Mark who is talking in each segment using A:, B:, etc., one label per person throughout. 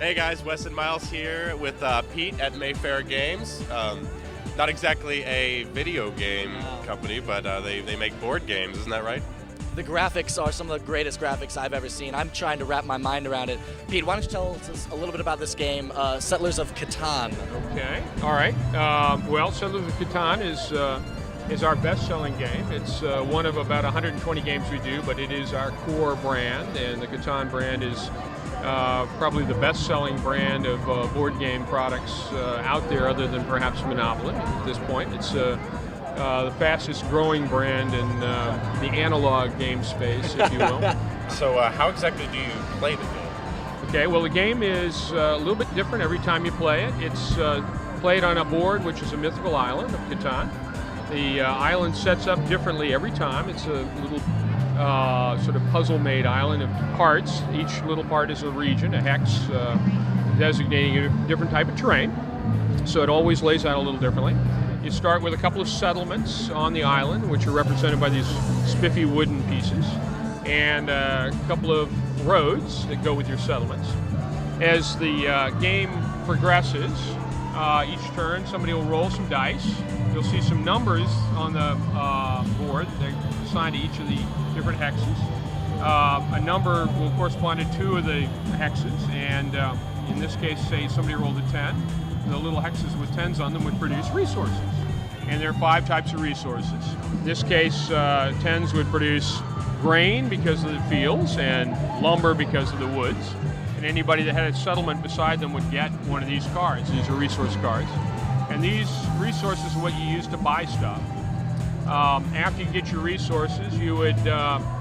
A: Hey guys, Wes and Miles here with Pete at Mayfair Games. Not exactly a video game company, but they make board games, isn't that right?
B: The graphics are some of the greatest graphics I've ever seen. I'm trying to wrap my mind around it. Pete, why don't you tell us a little bit about this game, Settlers of Catan?
C: Okay, all right. Well, Settlers of Catan is our best-selling game. It's one of about 120 games we do, but it is our core brand, and the Catan brand is probably the best-selling brand of board game products out there, other than perhaps Monopoly at this point. It's the fastest-growing brand in the analog game space, if you will.
A: So how exactly do you play the game?
C: Okay, well, the game is a little bit different every time you play it. It's played on a board, which is a mythical island of Catan. The island sets up differently every time. It's a little sort of puzzle-made island of parts. Each little part is a region, a hex, designating a different type of terrain. So it always lays out a little differently. You start with a couple of settlements on the island, which are represented by these spiffy wooden pieces, and a couple of roads that go with your settlements. As the game progresses, each turn somebody will roll some dice. You'll see some numbers on the board. They're assigned to each of the different hexes. A number will correspond to two of the hexes, and in this case, say somebody rolled a 10. The little hexes with 10s on them would produce resources. And there are 5 types of resources. In this case, 10s would produce grain because of the fields and lumber because of the woods. And anybody that had a settlement beside them would get one of these cards. These are resource cards. And these resources are what you use to buy stuff. After you get your resources, you would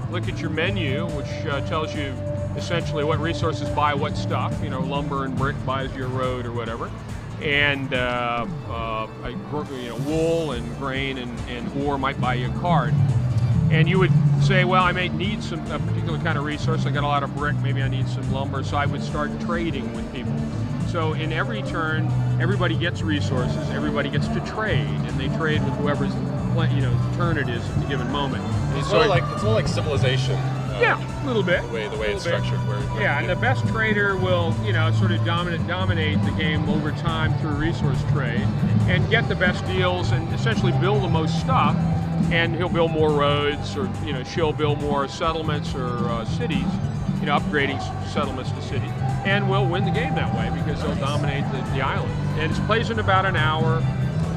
C: look at your menu, which tells you essentially what resources buy what stuff. You know, lumber and brick buys your road or whatever. And wool and grain and ore might buy you a card. And you would say, well, I may need a particular kind of resource. I got a lot of brick, maybe I need some lumber, so I would start trading with people. So in every turn, everybody gets resources, everybody gets to trade, and they trade with whoever's turn it is at the given moment.
A: It's a little like Civilization.
C: Yeah, a little bit.
A: The way it's structured.
C: Yeah, and the best trader will, sort of dominate the game over time through resource trade and get the best deals and essentially build the most stuff. And he'll build more roads, or she'll build more settlements or cities, upgrading settlements to cities, and we'll win the game that way because they'll dominate the island. And it plays in about an hour.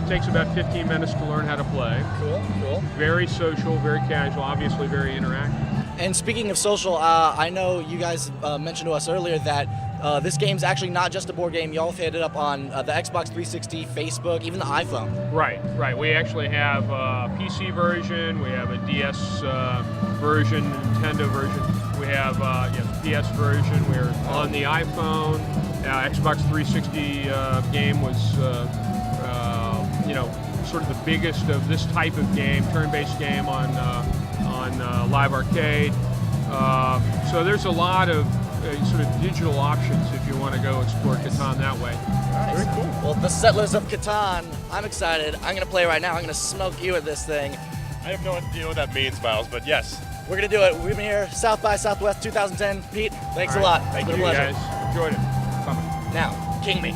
C: It takes about 15 minutes to learn how to play.
A: Cool.
C: Very social, very casual, obviously very interactive.
B: And speaking of social, I know you guys mentioned to us earlier that this game's actually not just a board game. You all hit it up on the Xbox 360, Facebook, even the iPhone.
C: Right. We actually have a PC version, we have a DS version, Nintendo version. We have the PS version. We're on the iPhone. Xbox 360 game was, sort of the biggest of this type of game, turn-based game on Live Arcade. So there's a lot of sort of digital options if you want to go explore Catan that way.
B: Nice.
C: Very cool.
B: Well, the Settlers of Catan, I'm excited. I'm going to play right now. I'm going to smoke you at this thing.
A: I have no idea what that means, Miles, but yes.
B: We're going to do it. We've been here, South by Southwest 2010. Pete, thanks a lot.
A: Thank
B: it's been
A: you,
B: a pleasure.
C: Guys. Enjoyed it. Bye-bye.
B: Now, king me.